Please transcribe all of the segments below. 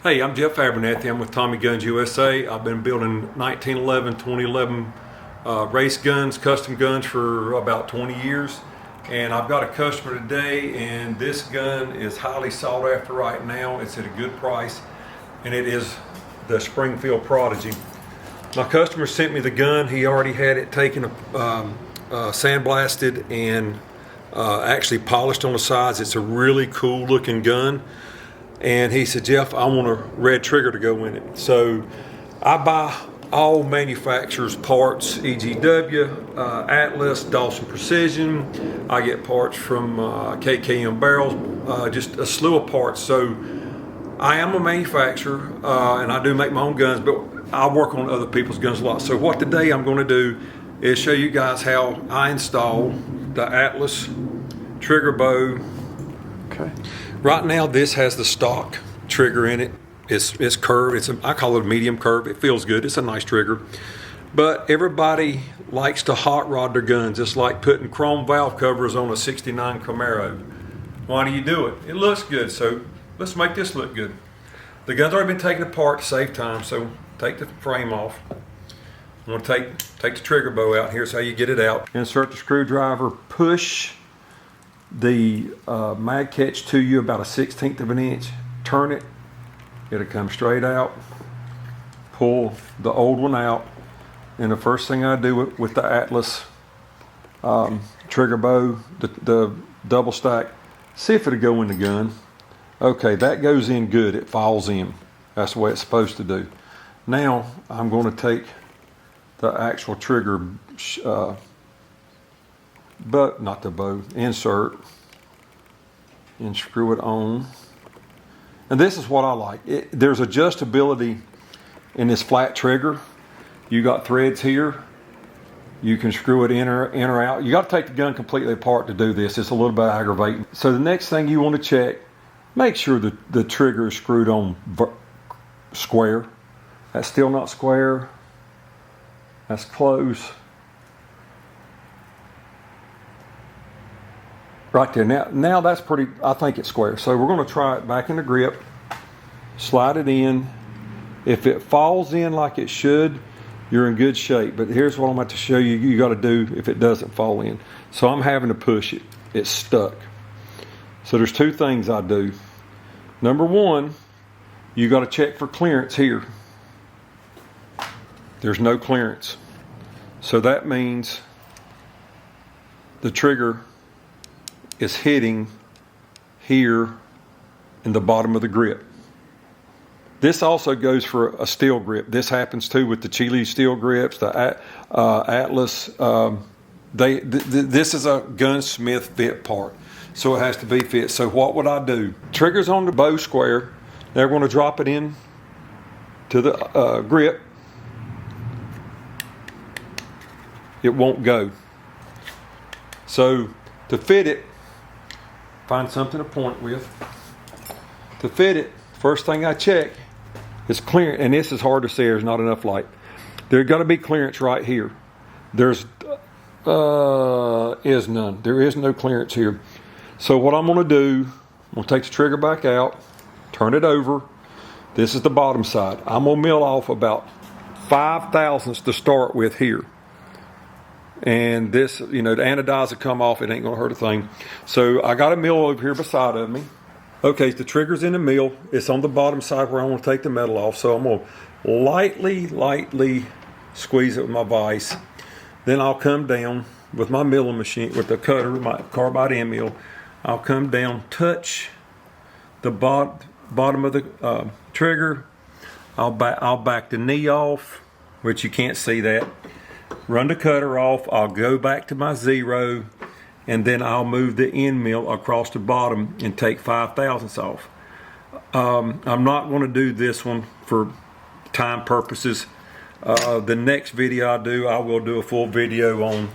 Hey, I'm Jeff Abernathy. I'm with Tommy Guns USA. I've been building 1911, 2011 race guns, custom guns for about 20 years. And I've got a customer today, and this gun is highly sought after right now. It's at a good price, and it is the Springfield Prodigy. My customer sent me the gun. He already had it taken, sandblasted, and actually polished on the sides. It's a really cool looking gun. And he said, Jeff, I want a red trigger to go in it. So I buy all manufacturers' parts, EGW, Atlas, Dawson Precision. I get parts from KKM Barrels, just a slew of parts. So I am a manufacturer, and I do make my own guns, but I work on other people's guns a lot. So what today I'm going to do is show you guys how I install the Atlas trigger bow. Okay. Right now, this has the stock trigger in it. It's curved. I call it a medium curve. It feels good. It's a nice trigger. But everybody likes to hot rod their guns. It's like putting chrome valve covers on a '69 Camaro. Why do you do it? It looks good. So let's make this look good. The gun's already been taken apart to save time. So take the frame off. I'm going to take the trigger bow out. Here's how you get it out. Insert the screwdriver. Push the mag catch to you about 1/16 of an inch. Turn it, it'll come straight out. Pull the old one out, and the first thing I do with the Atlas trigger bow, the double stack, see if it'll go in the gun. Okay, that goes in good. It falls in. That's the way it's supposed to do. Now I'm going to take the actual trigger but not the bow, insert, and screw it on. And this is what I like. There's adjustability in this flat trigger. You got threads here. You can screw it in or out. You got to take the gun completely apart to do this. It's a little bit aggravating. So the next thing you want to check, make sure that the trigger is screwed on square. That's still not square. That's close. Right there. Now that's pretty, I think it's square. So we're going to try it back in the grip, slide it in. If it falls in like it should, you're in good shape. But here's what I'm about to show you. You got to do if it doesn't fall in. So I'm having to push it. It's stuck. So there's two things I do. Number one, you got to check for clearance here. There's no clearance. So that means the trigger is hitting here in the bottom of the grip. This also goes for a steel grip. This happens too with the Chile steel grips, the Atlas. This is a gunsmith fit part, so it has to be fit. So what would I do? Trigger's on the bow square. They're going to drop it in to the grip. It won't go. So to fit it, find something to point with. To fit it, first thing I check is clearance, and this is hard to see, there's not enough light. There's got to be clearance right here. There's is none. There is no clearance here. So what I'm going to do, I'm going to take the trigger back out, turn it over. This is the bottom side. I'm going to mill off about 5/1000ths to start with here. And this, the anodize will come off. It ain't going to hurt a thing. So I got a mill over here beside of me. Okay, the trigger's in the mill. It's on the bottom side where I want to take the metal off. So I'm going to lightly squeeze it with my vise. Then I'll come down with my milling machine, with the cutter, my carbide end mill. I'll come down, touch the bottom of the trigger. I'll back the knee off, which you can't see that. Run the cutter off. I'll go back to my zero, and then I'll move the end mill across the bottom and take 5/1000ths off. I'm not going to do this one for time purposes. The next video I will do a full video on.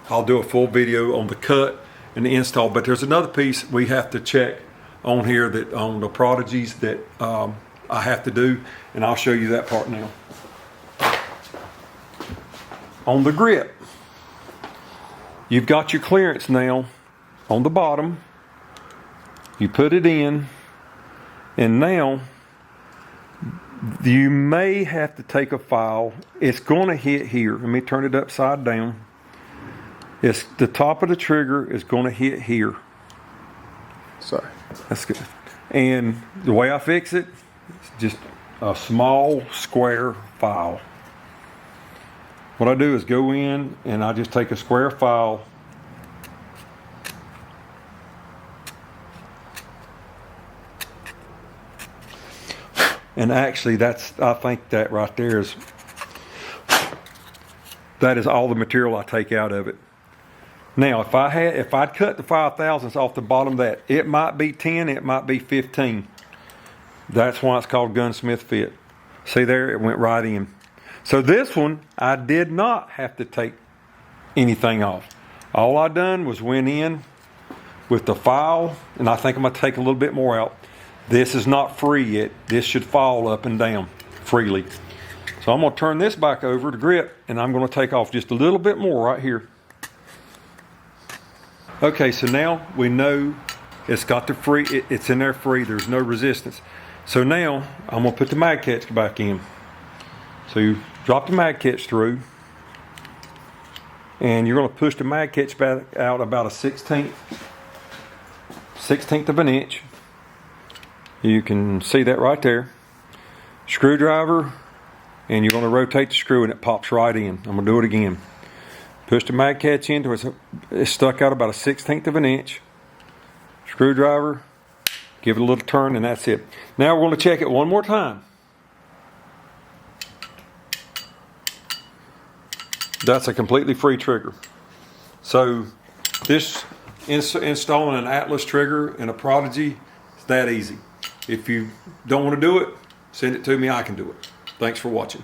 I'll do a full video on the cut and the install. But there's another piece we have to check on here that on the Prodigies that I have to do, and I'll show you that part now. On the grip, you've got your clearance now on the bottom. You put it in, and now You may have to take a file. It's going to hit here. Let me turn it upside down. It's the top of the trigger is going to hit here. Sorry. That's good. And the way I fix it, it's just a small square file. What I do is go in and I just take a square file. And actually I think that right there that is all the material I take out of it. Now, if I'd cut the 5/1000ths off the bottom of that, it might be 10, it might be 15. That's why it's called gunsmith fit. See there, it went right in. So this one, I did not have to take anything off. All I done was went in with the file, and I think I'm gonna take a little bit more out. This is not free yet. This should fall up and down freely. So I'm gonna turn this back over to grip, and I'm gonna take off just a little bit more right here. Okay, so now we know it's got the free, it's in there free, there's no resistance. So now I'm gonna put the mag catch back in. So you drop the mag catch through, and you're gonna push the mag catch back out about a 16th of an inch. You can see that right there. Screwdriver, and you're gonna rotate the screw and it pops right in. I'm gonna do it again. Push the mag catch into it. It's stuck out about a 16th of an inch. Screwdriver, give it a little turn, and that's it. Now we're going to check it one more time. That's a completely free trigger. So this installing an Atlas trigger in a Prodigy is that easy. If you don't want to do it, send it to me. I can do it. Thanks for watching.